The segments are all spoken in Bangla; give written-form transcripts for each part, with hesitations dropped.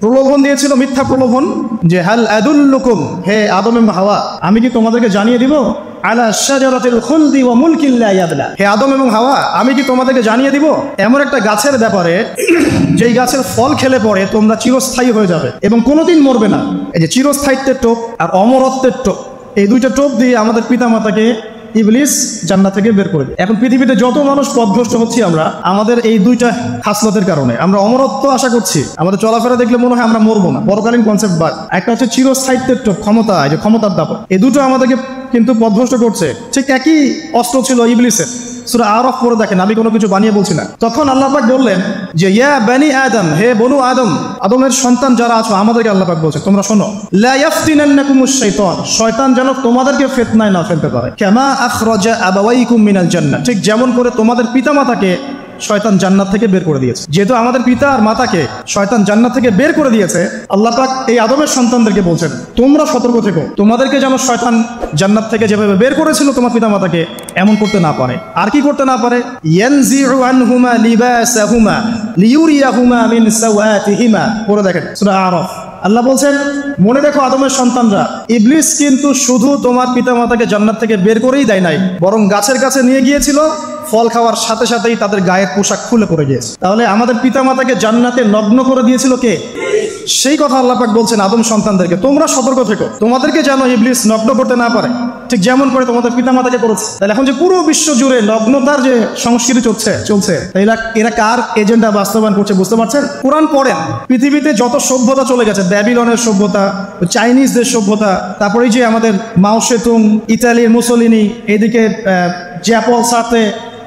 প্রলোভন দিয়েছিল, মিথ্যা প্রলোভন, যে হাল আদুল্লুকুম, হে আদম এবং হাওয়া, আমি কি তোমাদেরকে জানিয়ে দিব আলা শাজারাতিল খুলদি ওয়া মুলকিন লা ইয়াবলা, হে আদম এবং হাওয়া, আমি কি তোমাদেরকে জানিয়ে দিব এমন একটা গাছের ব্যাপারে যেই গাছের ফল খেলে পরে তোমরা চিরস্থায়ী হয়ে যাবে এবং কোনোদিন মরবে না। এই যে চিরস্থায়িত্বের টোপ আর অমরত্বের টোপ, এই দুইটা টোপ দিয়ে আমাদের পিতামাতাকে ইবলিস জান্নাত থেকে বের করে দেয়। এখন পৃথিবীতে যত মানুষ পথভ্রষ্ট হচ্ছি আমরা, আমাদের এই দুইটা খাসলতের কারণে। আমরা অমরত্ব আশা করছি, আমাদের চলাফেরা দেখলে মনে হয় আমরা মরবো না, পরকালীন কনসেপ্ট বাদ। একটা হচ্ছে চিরস্থায়িত্বের টোপ, ক্ষমতা, এই যে ক্ষমতার দাপট, এই দুটো আমাদেরকে কিন্তু পথভ্রষ্ট করছে। ঠিক একই অস্ত্র ছিল ইবলিসের। সূরা আরাফ পড়ে দেখেন, আমি কোনো কিছু বানিয়ে বলছি না। তখন আল্লাহ পাক বললেন যে ইয়া বানি আদম, হে বনু আদম, আদমের সন্তান যারা আছো, আমাদেরকে আল্লাহ পাক বলছে তোমরা শোনো, লা ইয়াফতিনান্নাকুমুশ শাইতান, শয়তান যেন তোমাদেরকে ফিতনায় না ফেলতে পারে। কামা আখরাজা আবাওয়াইকুম মিনাল জান্নাহ, ঠিক যেমন করে তোমাদের পিতামাতাকে শয়তান জান্নাত থেকে বের করে দিয়েছে। যেহেতু আমাদের পিতা আর মাতাকে শয়তান জান্নাত থেকে বের করে দিয়েছে, আল্লাহ পাক এই আদমের সন্তানদেরকে বলছেন তোমরা সতর্ক থেকো, তোমাদেরকে যেন শয়তান জান্নাত থেকে যেভাবে বের করেছিল তোমার পিতা মাতাকে, এমন করতে না পারে। আর কি করতে না পারে? ইয়ানজিউ আনহুমা লিবাসাহুমা লিয়ুরিয়াহুমা মিন সাওয়াতিহিমা, পড়ে দেখেন সূরা আরাফ। আল্লাহ বলছেন মনে দেখো আদমের সন্তানরা, ইবলিস কিন্তু শুধু তোমার পিতামাতাকে জান্নাত থেকে বের করেই দেয় নাই, বরং গাছের কাছে নিয়ে গিয়েছিল, ফল খাওয়ার সাথে সাথেই তাদের গায়ের পোশাক খুলে পড়ে গিয়েছে। তাহলে আমাদের পিতামাতাকে জান্নাতে নগ্ন করে দিয়েছিল কে? সেই কথা আল্লাহ পাক বলছেন আদম সন্তানদেরকে তোমরা সতর্ক থেকো, তোমাদেরকে যেন ইবলিস নগ্ন করতে না পারে, ঠিক যেমন করে তোমাদের পিতামাতাকে করেছে। তাহলে এখন যে পুরো বিশ্ব জুড়ে নগ্নতার যে সংস্কৃতি চলছে, এরা কার এজেন্ডা বাস্তবায়ন করছে বুঝতে পারছেন? কোরআন পড়েন, পৃথিবীতে যত সভ্যতা চলে গেছে, ব্যাবিলনের সভ্যতা, চাইনিজদের সভ্যতা, তারপরে যে আমাদের মাও সেতুং, ইতালির মুসোলিনি, এদিকে জ্যাপল সাথে,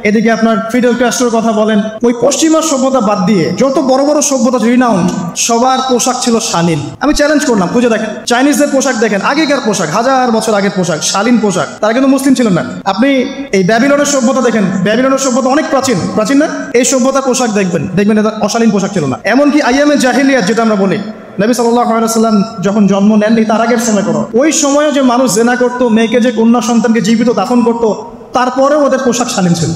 এদিকে আপনার ফিডেল ক্যাস্ট্রোর কথা বলেন, ওই পশ্চিমা সভ্যতা বাদ দিয়ে যত বড় বড় সভ্যতা রিনাউন্ড, সবার পোশাক ছিল শালীন। আমি চ্যালেঞ্জ করলাম, খুঁজে দেখেন চাইনিজদের পোশাক দেখেন, আগেকার পোশাক, 1000 বছর আগের পোশাক, শালীন পোশাক, তারা কিন্তু মুসলিম ছিলেন না। আপনি এই ব্যাবিলনের সভ্যতা দেখেন, ব্যাবিলনের সভ্যতা অনেক প্রাচীন না? এই সভ্যতার পোশাক দেখবেন এটা অশালীন পোশাক ছিল না। এমনকি আইয়ামে জাহিলিয়াত যেটা আমরা বলি, নবী সাল্লাল্লাহু আলাইহি ওয়াসাল্লাম যখন জন্ম নেননি তার আগের সময় করো, ওই সময়ও যে মানুষ জেনা করতো, মেয়েকে যে কন্যা সন্তানকে জীবিত দাফন করতো, তারপরেও ওদের পোশাক শালীন ছিল।